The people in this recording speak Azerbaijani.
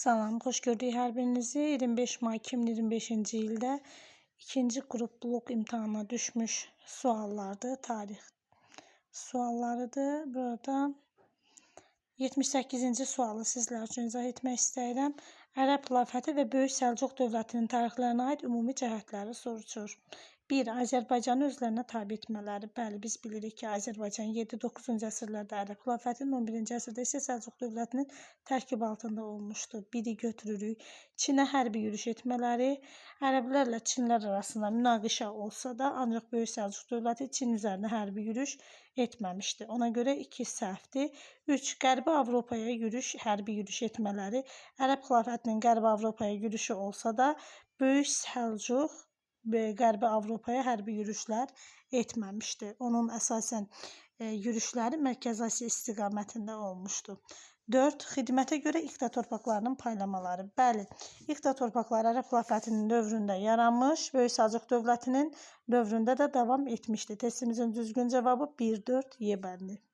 Salam, xoş gördük hər birinizi. 25 may 2025-ci ildə ikinci qrup blok imtahanına düşmüş suallardır, tarix suallarıdır. Burada 78-ci sualı sizlər üçün izah etmək istəyirəm. Ərəb xilafəti və Böyük Səlcuq dövlətinin tarixlərinə aid ümumi cəhətləri soruşur. 1. Azərbaycanı özlərinə tabe etmələri. Bəli, biz bilirik ki, Azərbaycan 7-9-cu əsrlərdə Ərəb xilafətinin, 11-ci əsrdə isə Səlcuq dövlətinin tərkib altında olmuşdu. Biri götürürük. Çinə hərbi yürüş etmələri. Ərəblərlə Çinlər arasında münaqişə olsa da, ancaq Böyük Səlcuq dövləti Çin üzərinə hərbi yürüş etməmişdi. Ona görə 2 səhvdir. 3. Qərbi Avropaya hərbi yürüş etmələri. Ərəb xilafətinin Qərbi Avropaya yürüşü olsa da, Böyük Səlcuq Qərbi Avropaya hərbi yürüşlər etməmişdi. Onun əsasən yürüşləri Mərkəzi Asiya istiqamətində olmuşdu. 4. Xidmətə görə İqta torpaqlarının paylamaları. Bəli, İqta torpaqları Ərəb xilafətinin dövründə yaranmış, Böyük Səlcuq dövlətinin dövründə də davam etmişdi. Testimizin düzgün cavabı 1-4 Y bəndi.